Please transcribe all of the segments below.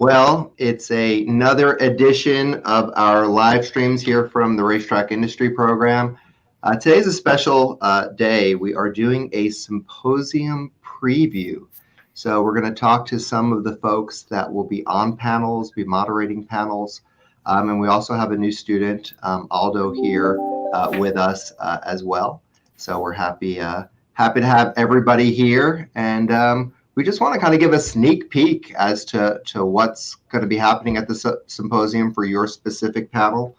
Well, it's another edition of our live streams here from the Racetrack Industry Program. Today's a special day. We are doing a symposium preview. So we're going to talk to some of the folks that will be on panels, be moderating panels. And we also have a new student, Aldo, here with us as well. So we're happy to have everybody here. And we just want to kind of give a sneak peek as to what's going to be happening at the symposium for your specific panel.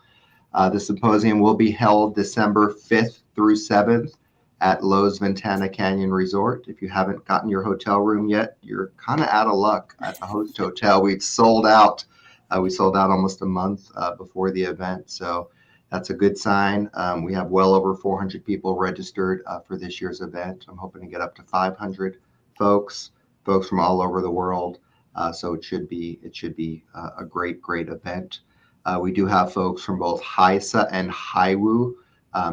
The symposium will be held December 5th through 7th at Lowe's Ventana Canyon Resort. If you haven't gotten your hotel room yet, you're kind of out of luck at the host hotel. We've sold out. We sold out almost a month before the event, so that's a good sign. We have well over 400 people registered for this year's event. I'm hoping to get up to 500 folks from all over the world. So it should be a great event. We do have folks from both HISA and HIWU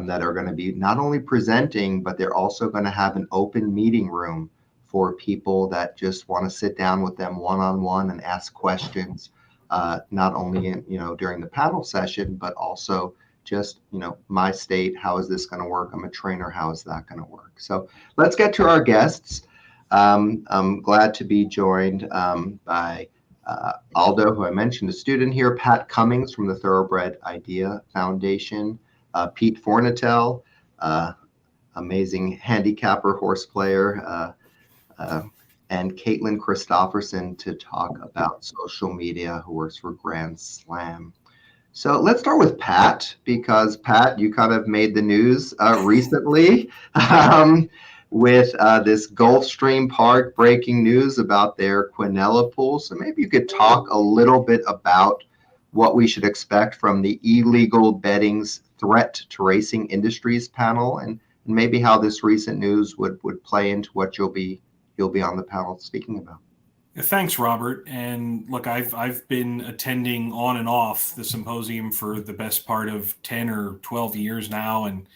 that are going to be not only presenting, but they're also going to have an open meeting room for people that just want to sit down with them one-on-one and ask questions, not only during the panel session, but also just, my state, how is this going to work? I'm a trainer, how is that going to work? So let's get to our guests. I'm glad to be joined by Aldo, who I mentioned, a student here, Pat Cummings from the Thoroughbred Idea Foundation, Pete Fornatale, amazing handicapper, horse player, and Kaitlin Christopherson to talk about social media, who works for Grand Slam. So let's start with Pat, because Pat, you kind of made the news recently. With this Gulfstream Park breaking news about their Quinella pool. So maybe you could talk a little bit about what we should expect from the illegal betting's threat to racing industries panel, and maybe how this recent news would play into what you'll be on the panel speaking about. Thanks, Robert. And look, I've been attending on and off the symposium for the best part of 10 or 12 years now, and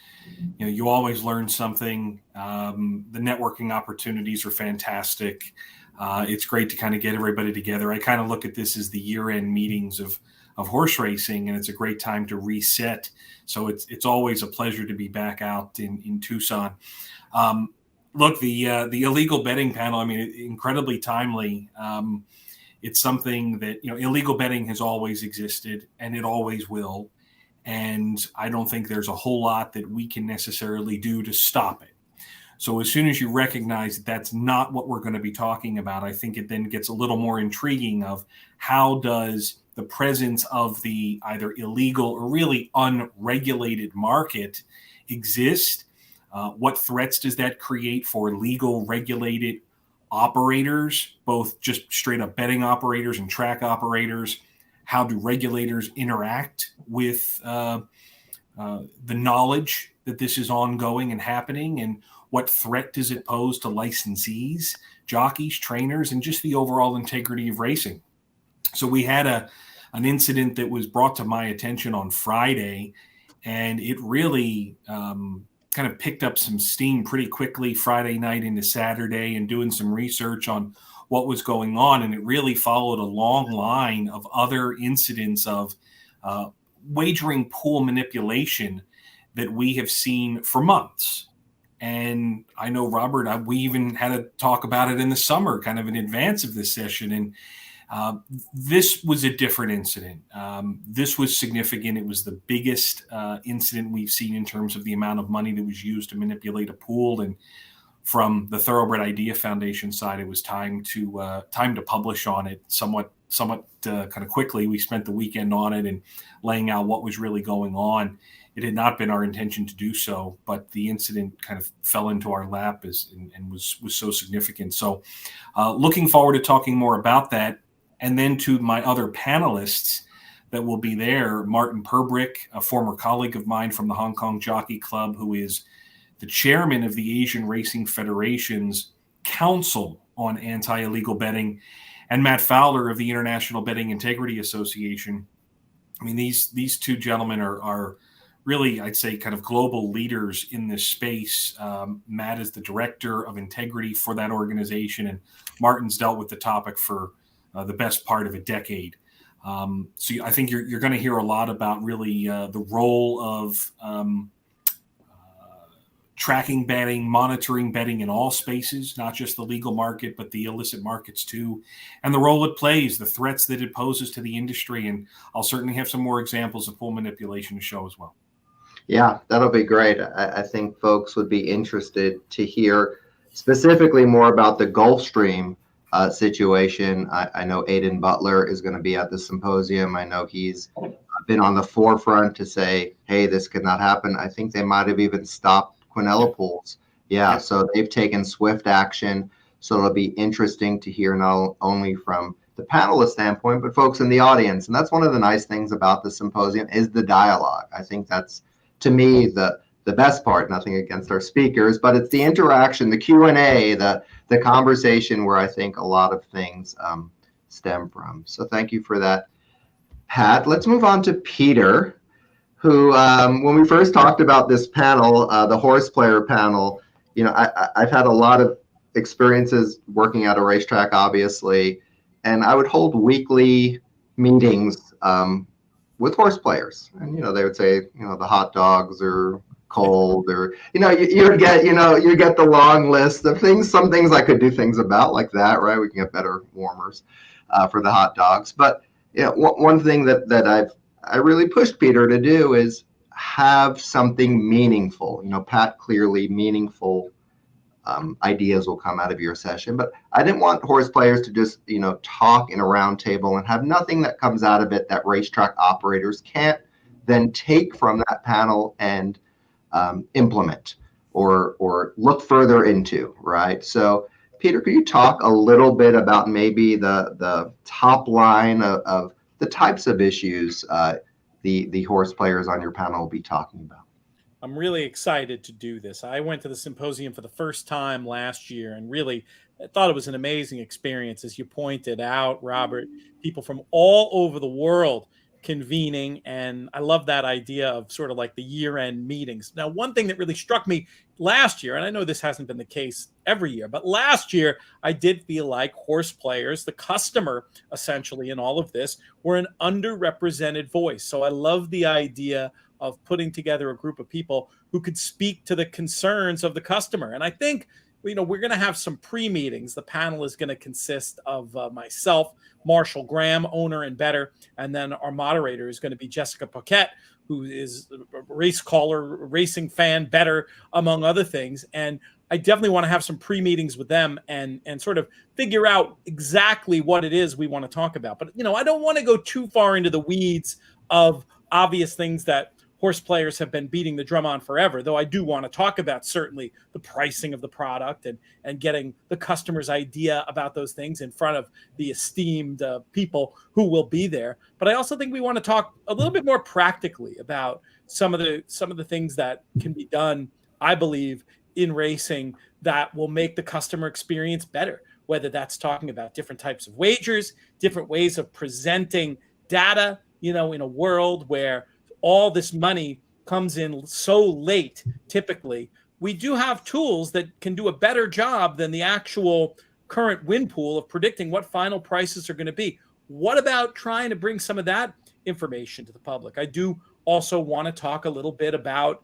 you always learn something. The networking opportunities are fantastic. It's great to kind of get everybody together. I kind of look at this as the year-end meetings of horse racing, and it's a great time to reset. So it's always a pleasure to be back out in Tucson. Look, the illegal betting panel, incredibly timely. It's something that, illegal betting has always existed, and it always will. And I don't think there's a whole lot that we can necessarily do to stop it. So as soon as you recognize that that's not what we're going to be talking about, I think it then gets a little more intriguing of how does the presence of the either illegal or really unregulated market exist? What threats does that create for legal regulated operators, both just straight up betting operators and track operators? How do regulators interact with the knowledge that this is ongoing and happening? And what threat does it pose to licensees, jockeys, trainers, and just the overall integrity of racing? So we had an incident that was brought to my attention on Friday, and it really kind of picked up some steam pretty quickly Friday night into Saturday, and doing some research on what was going on. And it really followed a long line of other incidents of wagering pool manipulation that we have seen for months. And I know, Robert, we even had a talk about it in the summer, kind of in advance of this session. And this was a different incident. This was significant. It was the biggest incident we've seen in terms of the amount of money that was used to manipulate a pool. And from the Thoroughbred Idea Foundation side, it was time to publish on it somewhat kind of quickly. We spent the weekend on it and laying out what was really going on. It had not been our intention to do so, but the incident kind of fell into our lap and was so significant. So looking forward to talking more about that. And then to my other panelists that will be there, Martin Perbrick, a former colleague of mine from the Hong Kong Jockey Club, who is the chairman of the Asian Racing Federation's Council on Anti-Illegal Betting, and Matt Fowler of the International Betting Integrity Association. These two gentlemen are really, I'd say, kind of global leaders in this space. Matt is the director of integrity for that organization, and Martin's dealt with the topic for the best part of a decade. So I think you're going to hear a lot about really the role of tracking betting, monitoring betting in all spaces, not just the legal market, but the illicit markets too, and the role it plays, the threats that it poses to the industry. And I'll certainly have some more examples of pool manipulation to show as well. Yeah, that'll be great. I think folks would be interested to hear specifically more about the Gulfstream situation. I know Aidan Butler is going to be at the symposium. I know he's been on the forefront to say, hey, this could not happen. I think they might have even stopped Quinella pools. Yeah, so they've taken swift action. So it'll be interesting to hear not only from the panelist standpoint, but folks in the audience. And that's one of the nice things about the symposium is the dialogue. I think that's, to me, the best part. Nothing against our speakers, but it's the interaction, the Q&A, the conversation where I think a lot of things stem from. So thank you for that, Pat. Let's move on to Peter, who, when we first talked about this panel, the horse player panel, you know, I've had a lot of experiences working at a racetrack, obviously, and I would hold weekly meetings with horse players, and you know, they would say, you know, the hot dogs are cold, or you know, you get the long list of things. Some things I could do things about, like that, right? We can get better warmers for the hot dogs. But you know, one thing that I really pushed Peter to do is have something meaningful. You know, Pat, clearly meaningful ideas will come out of your session, but I didn't want horse players to just, you know, talk in a round table and have nothing that comes out of it that racetrack operators can't then take from that panel and implement or look further into, right? So Peter, could you talk a little bit about maybe the top line of the types of issues the horse players on your panel will be talking about? I'm really excited to do this. I went to the symposium for the first time last year and really thought it was an amazing experience. As you pointed out, Robert, people from all over the world convening. And I love that idea of sort of like the year-end meetings. Now, one thing that really struck me last year, and I know this hasn't been the case every year, but last year I did feel like horse players, the customer essentially in all of this, were an underrepresented voice. So I love the idea of putting together a group of people who could speak to the concerns of the customer. And I think, you know, we're going to have some pre-meetings. The panel is going to consist of myself, Marshall Graham, owner and bettor, and then our moderator is going to be Jessica Paquette, who is a race caller, racing fan, bettor, among other things. And I definitely want to have some pre-meetings with them and sort of figure out exactly what it is we want to talk about. But, you know, I don't want to go too far into the weeds of obvious things that horse players have been beating the drum on forever, though I do want to talk about certainly the pricing of the product and getting the customer's idea about those things in front of the esteemed people who will be there. But I also think we want to talk a little bit more practically about some of the things that can be done, I believe, in racing that will make the customer experience better, whether that's talking about different types of wagers, different ways of presenting data, you know, in a world where all this money comes in so late. Typically, we do have tools that can do a better job than the actual current win pool of predicting what final prices are going to be. What about trying to bring some of that information to the public? I do also want to talk a little bit about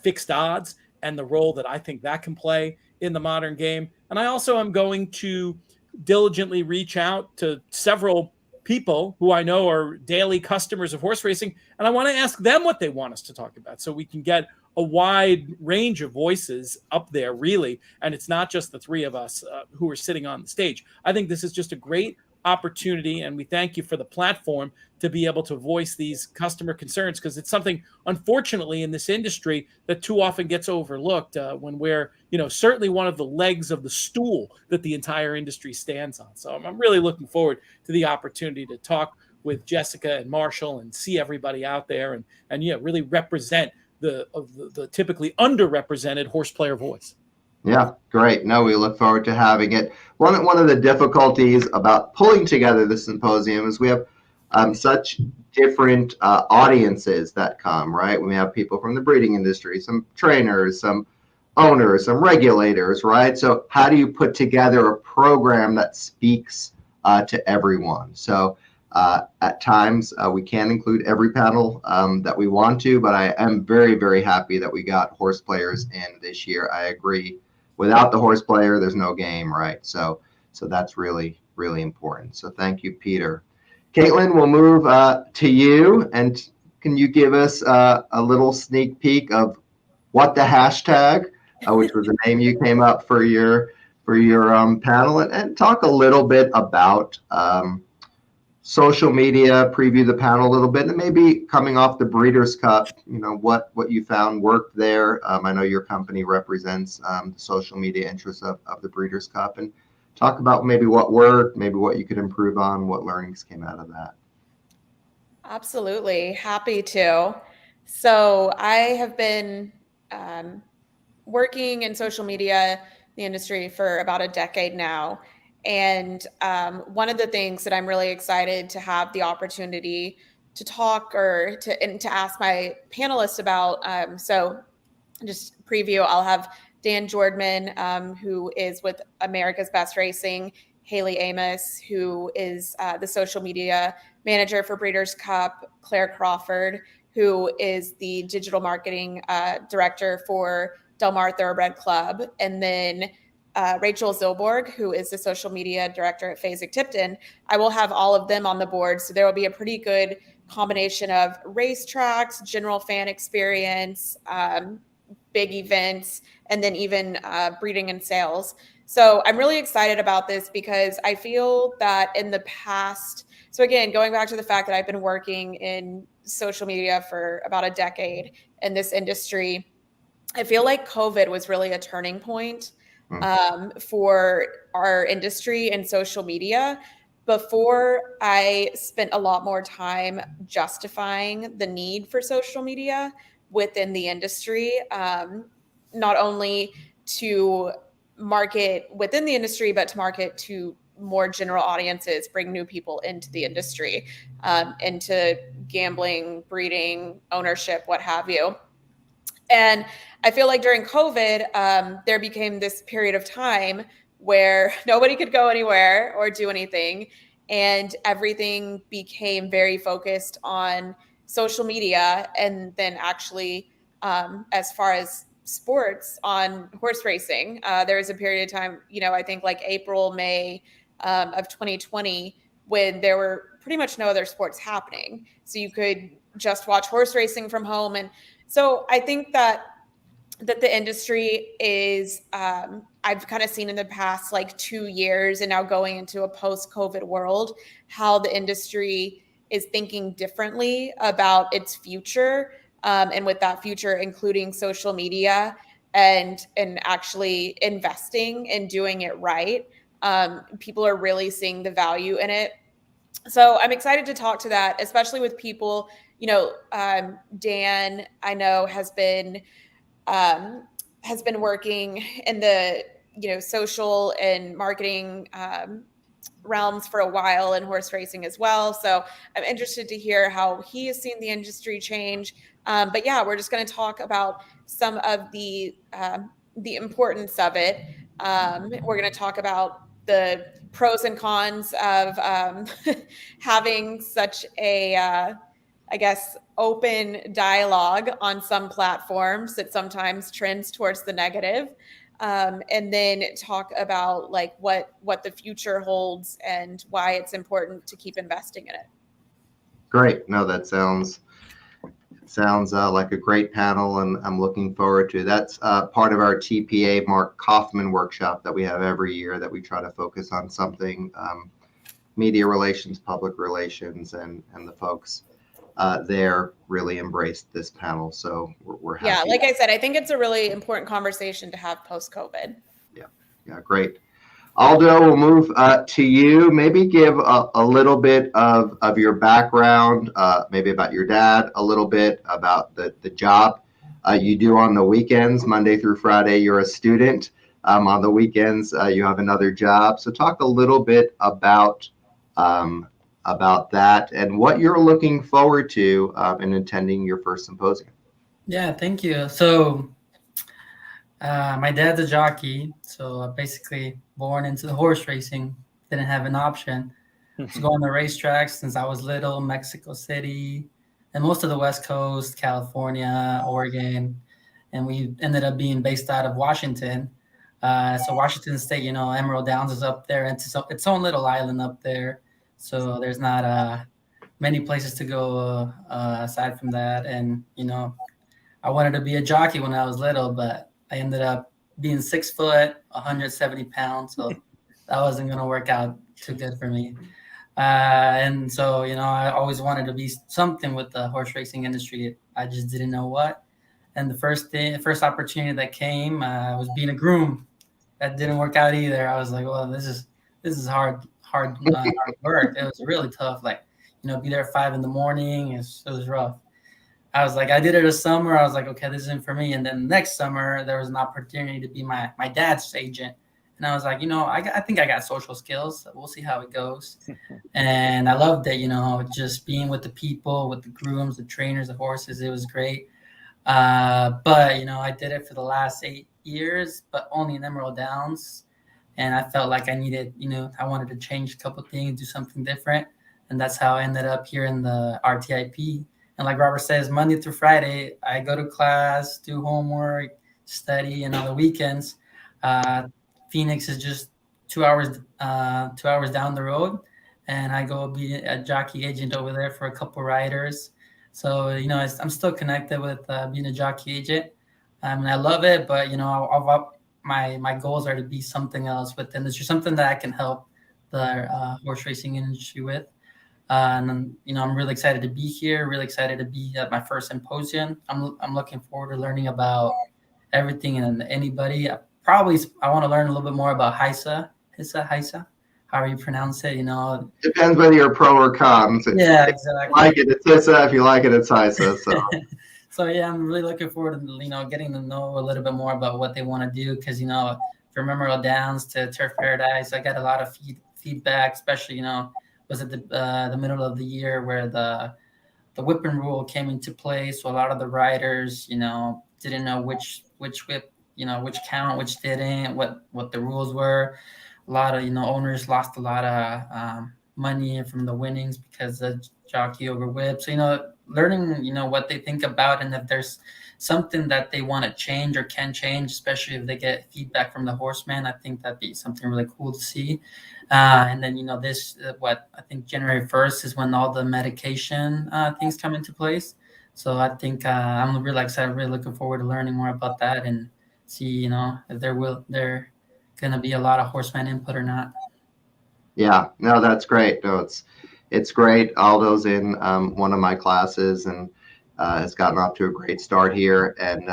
fixed odds and the role that I think that can play in the modern game. And I also am going to diligently reach out to several people who I know are daily customers of horse racing, and I want to ask them what they want us to talk about so we can get a wide range of voices up there, really. And it's not just the three of us who are sitting on the stage. I think this is just a great opportunity, and we thank you for the platform to be able to voice these customer concerns, because it's something, unfortunately, in this industry that too often gets overlooked when we're, you know, certainly one of the legs of the stool that the entire industry stands on. So I'm really looking forward to the opportunity to talk with Jessica and Marshall and see everybody out there and yeah, really represent the typically underrepresented horse player voice. Yeah, great. No, we look forward to having it. One of the difficulties about pulling together the symposium is we have such different audiences that come, right? We have people from the breeding industry, some trainers, some owners, some regulators, right? So how do you put together a program that speaks to everyone. So at times we can include every panel that we want to, but I am very, very happy that we got horse players in this year. I agree. Without the horse player, there's no game, right? So that's really, really important. So thank you, Peter. Kaitlin, we'll move to you, and can you give us a little sneak peek of what the hashtag, which was the name you came up for your panel, and talk a little bit about social media, preview the panel a little bit, and maybe coming off the Breeders' Cup, what you found worked there. I know your company represents the social media interests of the Breeders' Cup, and talk about maybe what worked, maybe what you could improve on, what learnings came out of that. Absolutely. Happy to. So I have been working in social media, the industry, for about a decade now. And one of the things that I'm really excited to have the opportunity to talk and to ask my panelists about. So just preview, I'll have Dan Jordman, who is with America's Best Racing, Haley Amos, who is the social media manager for Breeders' Cup, Claire Crawford, who is the digital marketing director for Del Mar Thoroughbred Club, and then Rachel Zilborg, who is the social media director at Phasic Tipton. I will have all of them on the board, so there will be a pretty good combination of racetracks, general fan experience, big events, and then even breeding and sales. So I'm really excited about this because I feel that in the past, so again, going back to the fact that I've been working in social media for about a decade in this industry, I feel like COVID was really a turning point for our industry and social media. Before, I spent a lot more time justifying the need for social media within the industry, not only to market within the industry, but to market to more general audiences, bring new people into the industry, into gambling, breeding, ownership, what have you. And I feel like during COVID, there became this period of time where nobody could go anywhere or do anything. And everything became very focused on social media. And then actually, as far as sports, on horse racing, there was a period of time, I think like April, May of 2020, when there were pretty much no other sports happening. So you could just watch horse racing from home. And so I think that the industry is, I've kind of seen in the past like 2 years and now going into a post-COVID world, how the industry is thinking differently about its future. And with that future, including social media and actually investing and doing it right. People are really seeing the value in it. So I'm excited to talk to that, especially with people, Dan, I know has been working in the, social and marketing realms for a while, in horse racing as well. So I'm interested to hear how he has seen the industry change. But yeah, we're just going to talk about some of the importance of it. We're going to talk about the pros and cons of having such a, I guess, open dialogue on some platforms that sometimes trends towards the negative. And then talk about like what the future holds and why it's important to keep investing in it. Great. No, that sounds like a great panel, and I'm looking forward to it. That's part of our TPA Mark Kaufman workshop that we have every year, that we try to focus on something media relations, public relations, and the folks there really embraced this panel. So we're happy. Yeah, like I said, I think it's a really important conversation to have post-COVID. Yeah, great. Aldo, we'll move to you. Maybe give a little bit of your background, maybe about your dad, a little bit about the job you do on the weekends. Monday through Friday, you're a student. On the weekends, you have another job. So talk a little bit about that and what you're looking forward to in attending your first symposium. Yeah, thank you. So my dad's a jockey, so basically born into the horse racing didn't have an option. I was going to racetracks since I was little, Mexico City, and most of the West Coast, California, Oregon, and we ended up being based out of Washington. So Washington State, Emerald Downs is up there. It's its own little island up there. So there's not many places to go aside from that. And, I wanted to be a jockey when I was little, but I ended up being 6 foot, 170 pounds. So that wasn't going to work out too good for me. And so, I always wanted to be something with the horse racing industry. I just didn't know what. And the first opportunity that came was being a groom. That didn't work out either. I was like, well, this is hard work. It was really tough. Like, be there at 5 a.m. It was rough. I was like, I did it a summer. I was like, okay, this isn't for me. And then next summer, there was an opportunity to be my dad's agent. And I was like, I think I got social skills. So we'll see how it goes. And I loved it, just being with the people, with the grooms, the trainers, the horses. It was great. But, I did it for the last 8 years, but only in Emerald Downs. And I felt like I needed, I wanted to change a couple of things, do something different. And that's how I ended up here in the RTIP. And like Robert says, Monday through Friday, I go to class, do homework, study, and on the weekends, Phoenix is just 2 hours down the road, and I go be a jockey agent over there for a couple riders. So I'm still connected with being a jockey agent, and I love it. But my goals are to be something else with the industry, something that I can help the horse racing industry with. And I'm really excited to be here. Really excited to be at my first symposium. I'm looking forward to learning about everything and anybody. I want to learn a little bit more about HISA, however you pronounce it. Depends whether you're pro or con. Yeah, if exactly. you like it, it's HISA. If you like it, it's HISA. So. So yeah, I'm really looking forward to getting to know a little bit more about what they want to do, because from Emerald Downs to Turf Paradise, I got a lot of feedback, especially was at the middle of the year where the whipping rule came into play. So a lot of the riders, didn't know which whip, which count, which didn't, what the rules were. A lot of, owners lost a lot of money from the winnings because the jockey over whip. So, learning, what they think about, and if there's something that they want to change or can change, especially if they get feedback from the horseman, I think that'd be something really cool to see. And then, this, I think January 1st is when all the medication things come into place. So I think I'm really excited, really looking forward to learning more about that and see, if there going to be a lot of horseman input or not. Yeah, no, that's great. No, it's great. Aldo's in one of my classes and has gotten off to a great start here. And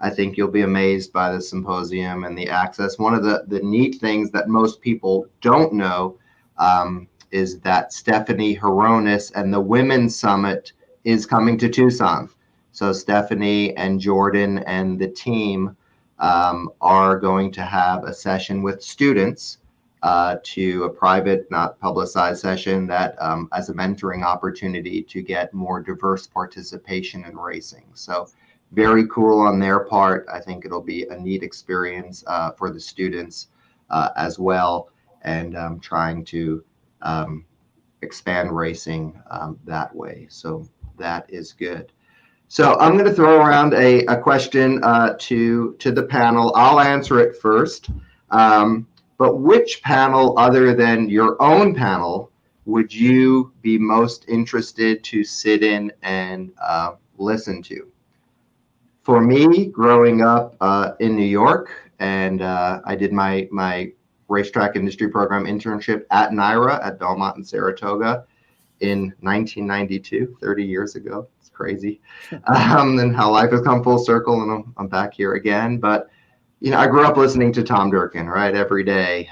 I think you'll be amazed by the symposium and the access. One of the neat things that most people don't know is that Stephanie Horonis and the Women's Summit is coming to Tucson. So Stephanie and Jordan and the team are going to have a session with students to a private, not publicized session that as a mentoring opportunity to get more diverse participation in racing. So very cool on their part. I think it'll be a neat experience for the students as well, and trying to expand racing that way. So that is good. So I'm going to throw around a question to the panel. I'll answer it first. But which panel other than your own panel would you be most interested to sit in and listen to? For me, growing up in New York, and I did my racetrack industry program internship at NYRA at Belmont and Saratoga in 1992, 30 years ago. It's crazy. And how life has come full circle, and I'm back here again. But I grew up listening to Tom Durkin, right, every day.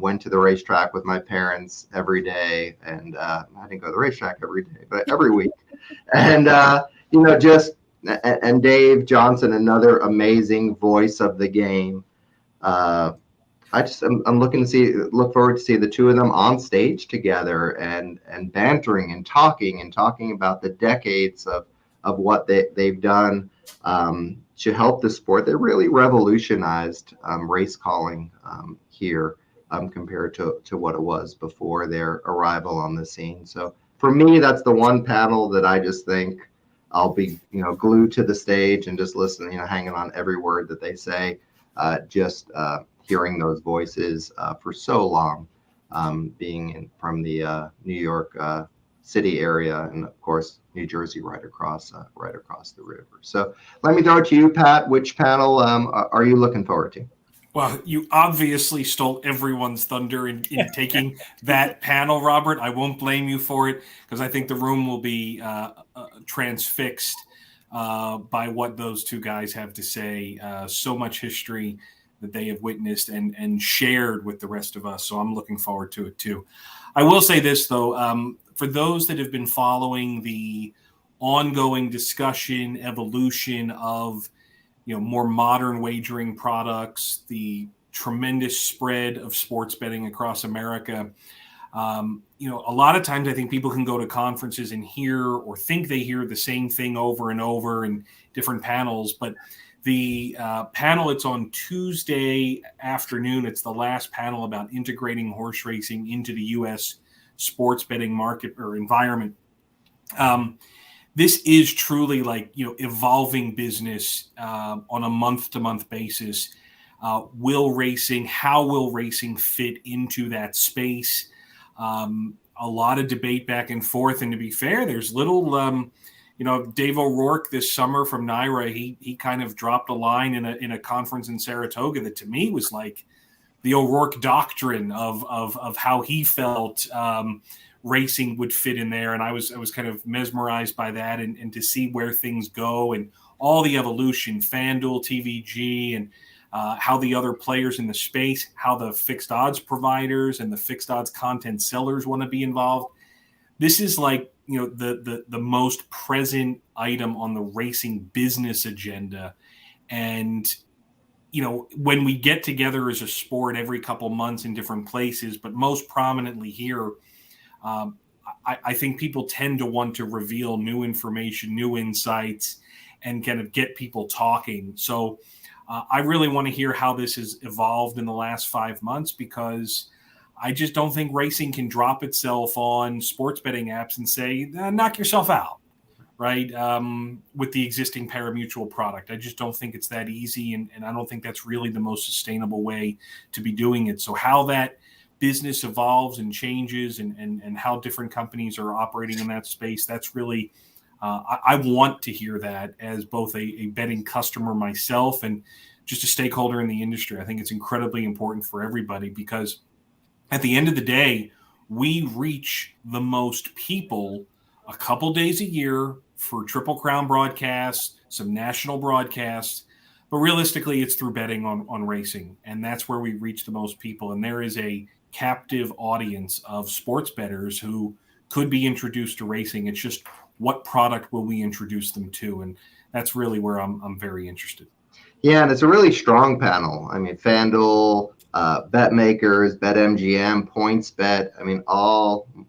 Went to the racetrack with my parents every day, and I didn't go to the racetrack every day, but every week. And and Dave Johnson, another amazing voice of the game. I'm look forward to see the two of them on stage together and bantering and talking about the decades of what they've done to help the sport. They really revolutionized race calling here compared to what it was before their arrival on the scene. So for me, that's the one panel that I just think I'll be, glued to the stage and just listening, hanging on every word that they say, hearing those voices for so long, being from the New York City area, and of course New Jersey right across the river. So let me throw it to you, Pat. Which panel are you looking forward to? Well, you obviously stole everyone's thunder in taking that panel, Robert. I won't blame you for it, because I think the room will be transfixed by what those two guys have to say. So much history that they have witnessed and shared with the rest of us. So I'm looking forward to it too. I will say this, though, for those that have been following the ongoing discussion, evolution of more modern wagering products, the tremendous spread of sports betting across America. A lot of times I think people can go to conferences and hear or think they hear the same thing over and over in different panels. But the panel, it's on Tuesday afternoon. It's the last panel about integrating horse racing into the U.S. sports betting market or environment. This is truly evolving business on a month-to-month basis. How will racing fit into that space? A lot of debate back and forth. And to be fair, there's little, Dave O'Rourke this summer from NYRA, he kind of dropped a line in a conference in Saratoga that to me was like the O'Rourke doctrine of how he felt racing would fit in there. And I was kind of mesmerized by that and to see where things go and all the evolution, FanDuel, TVG, and how the other players in the space, how the fixed odds providers and the fixed odds content sellers want to be involved. This is the most present item on the racing business agenda. And when we get together as a sport every couple months in different places, but most prominently here, I think people tend to want to reveal new information, new insights, and kind of get people talking. So I really want to hear how this has evolved in the last 5 months, because I just don't think racing can drop itself on sports betting apps and say, knock yourself out, right? With the existing pari-mutuel product. I just don't think it's that easy. And I don't think that's really the most sustainable way to be doing it. So how that business evolves and changes and how different companies are operating in that space, that's really, I want to hear that as both a betting customer myself and just a stakeholder in the industry. I think it's incredibly important for everybody, because at the end of the day, we reach the most people a couple days a year for Triple Crown broadcasts, some national broadcasts, but realistically it's through betting on racing. And that's where we reach the most people. And there is a captive audience of sports bettors who could be introduced to racing. It's just, what product will we introduce them to? And that's really where I'm very interested. Yeah, and it's a really strong panel. I mean, FanDuel, BetMakers, BetMGM, PointsBet. I mean,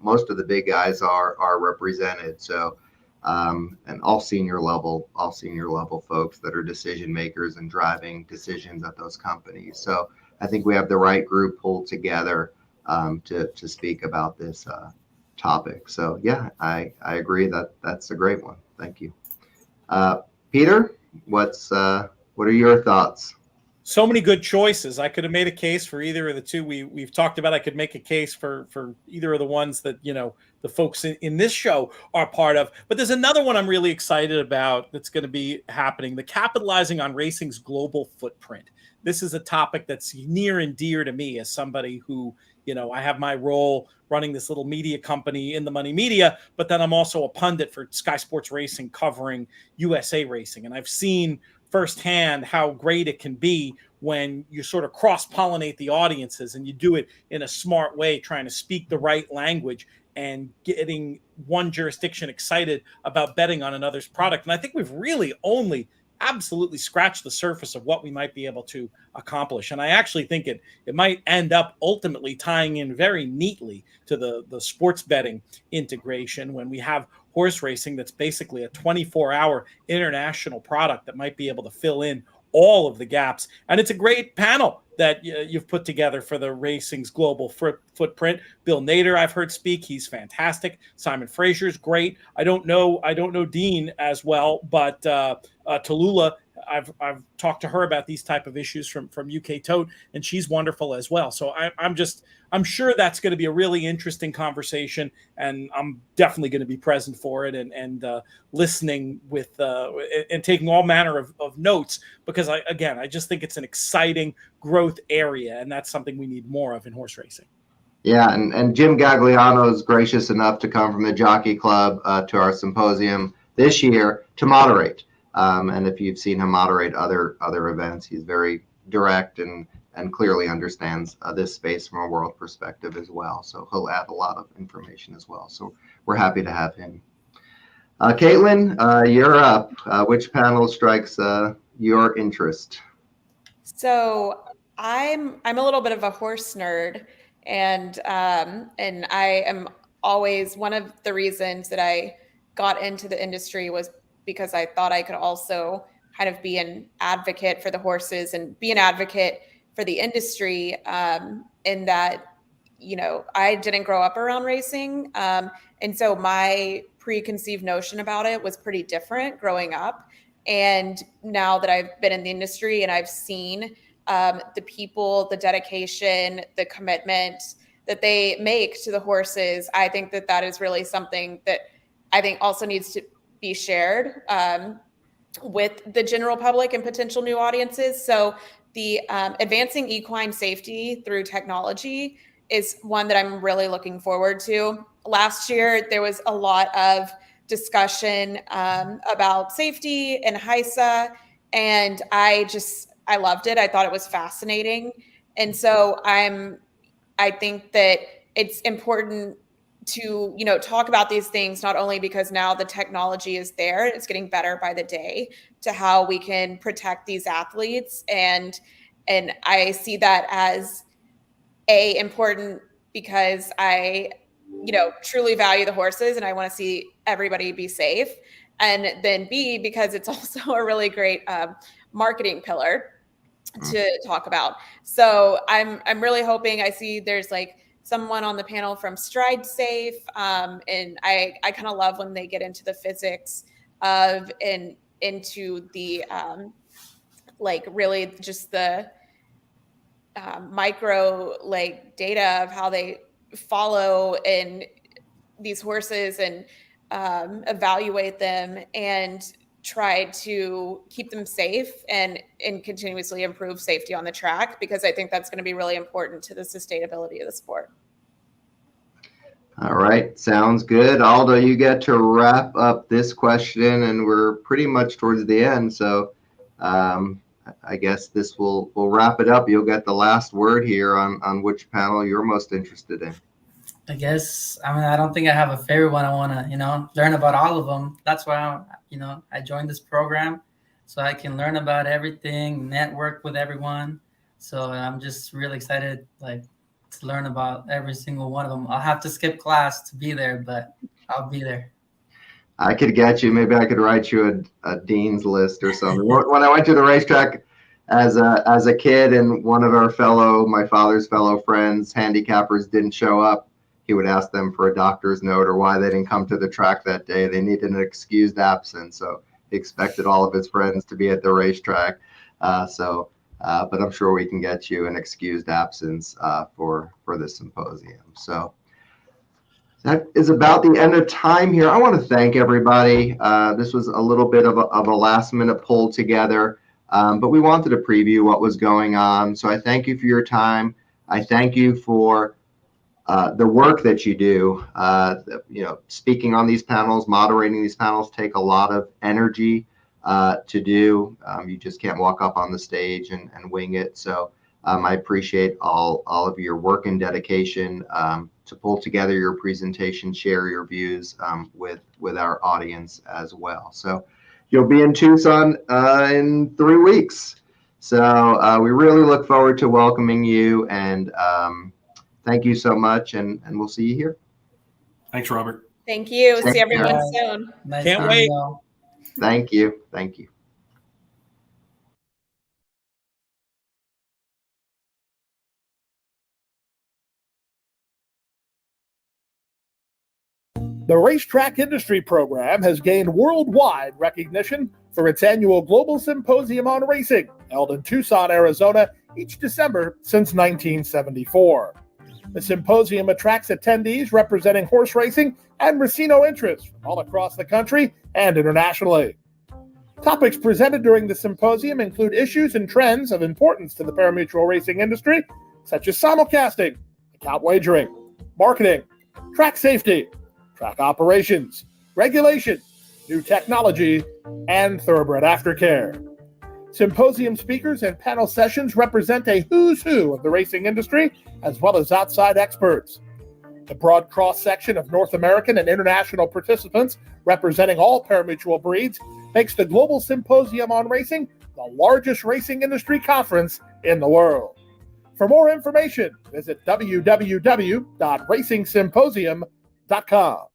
most of the big guys are represented. So, and all senior level folks that are decision makers and driving decisions at those companies. So I think we have the right group pulled together to speak about this topic. So yeah, I agree that's a great one. Thank you. Peter, what are your thoughts? So many good choices. I could have made a case for either of the two we've talked about. I could make a case for either of the ones that, the folks in this show are part of. But there's another one I'm really excited about that's going to be happening, the capitalizing on racing's global footprint. This is a topic that's near and dear to me as somebody who, I have my role running this little media company in the Money Media, but then I'm also a pundit for Sky Sports Racing covering USA racing. And I've seen firsthand how great it can be when you sort of cross-pollinate the audiences and you do it in a smart way, trying to speak the right language and getting one jurisdiction excited about betting on another's product. And I think we've really only absolutely scratched the surface of what we might be able to accomplish. And I actually think it might end up ultimately tying in very neatly to the sports betting integration when we have horse racing that's basically a 24-hour international product that might be able to fill in all of the gaps. And it's a great panel that you've put together for the racing's global footprint. Bill Nader, I've heard speak. He's fantastic. Simon Fraser's great. I don't know Dean as well, but Tallulah, I've talked to her about these type of issues from UK Tote, and she's wonderful as well. So I'm sure that's going to be a really interesting conversation, and I'm definitely going to be present for it and listening with and taking all manner of notes, because I just think it's an exciting growth area, and that's something we need more of in horse racing. Yeah, and Jim Gagliano is gracious enough to come from the Jockey Club to our symposium this year to moderate. And if you've seen him moderate other events, he's very direct and clearly understands this space from a world perspective as well. So he'll add a lot of information as well. So we're happy to have him. Kaitlin, you're up. Which panel strikes your interest? So I'm a little bit of a horse nerd, and I am always, one of the reasons that I got into the industry was because I thought I could also kind of be an advocate for the horses and be an advocate for the industry, in that, I didn't grow up around racing. And so my preconceived notion about it was pretty different growing up. And now that I've been in the industry and I've seen the people, the dedication, the commitment that they make to the horses, I think that is really something that I think also needs to be shared with the general public and potential new audiences. So the advancing equine safety through technology is one that I'm really looking forward to. Last year, there was a lot of discussion about safety and HISA, and I loved it. I thought it was fascinating. And so I think that it's important to, talk about these things, not only because now the technology is there, it's getting better by the day, to how we can protect these athletes. And I see that as important because I, truly value the horses and I want to see everybody be safe. And then B, because it's also a really great marketing pillar to talk about. So I'm really hoping, I see there's like someone on the panel from Stride Safe. And I kind of love when they get into the physics of and into the really just the micro data of how they follow in these horses and evaluate them and try to keep them safe and continuously improve safety on the track, because I think that's going to be really important to the sustainability of the sport. All right, sounds good. Aldo, you get to wrap up this question, and we're pretty much towards the end. So I guess this will wrap it up. You'll get the last word here on which panel you're most interested in. I guess, I don't think I have a favorite one. I want to, learn about all of them. That's why, I joined this program, so I can learn about everything, network with everyone. So I'm just really excited, to learn about every single one of them. I'll have to skip class to be there, but I'll be there. I could get you. Maybe I could write you a dean's list or something. When I went to the racetrack as a kid, and one of my father's fellow friends, handicappers, didn't show up, he would ask them for a doctor's note or why they didn't come to the track that day. They needed an excused absence, so he expected all of his friends to be at the racetrack. But I'm sure we can get you an excused absence for the symposium. So that is about the end of time here. I want to thank everybody. This was a little bit of a last minute pull together, but we wanted to preview what was going on. So I thank you for your time. I thank you for the work that you do. Speaking on these panels, moderating these panels take a lot of energy to do. You just can't walk up on the stage and wing it. So I appreciate all of your work and dedication to pull together your presentation, share your views with our audience as well. So you'll be in Tucson in 3 weeks. So we really look forward to welcoming you, and thank you so much, and we'll see you here. Thanks, Robert. Thank you. Thank See everyone you. soon. Nice Can't meeting wait. you all. Thank you. Thank you. The Racetrack Industry Program has gained worldwide recognition for its annual Global Symposium on Racing, held in Tucson, Arizona, each December since 1974. The symposium attracts attendees representing horse racing and racino interests from all across the country and internationally. Topics presented during the symposium include issues and trends of importance to the parimutuel racing industry, such as simulcasting, account wagering, marketing, track safety, track operations, regulation, new technology, and thoroughbred aftercare. Symposium speakers and panel sessions represent a who's who of the racing industry, as well as outside experts. The broad cross-section of North American and international participants representing all parimutuel breeds makes the Global Symposium on Racing the largest racing industry conference in the world. For more information, visit www.racingsymposium.com.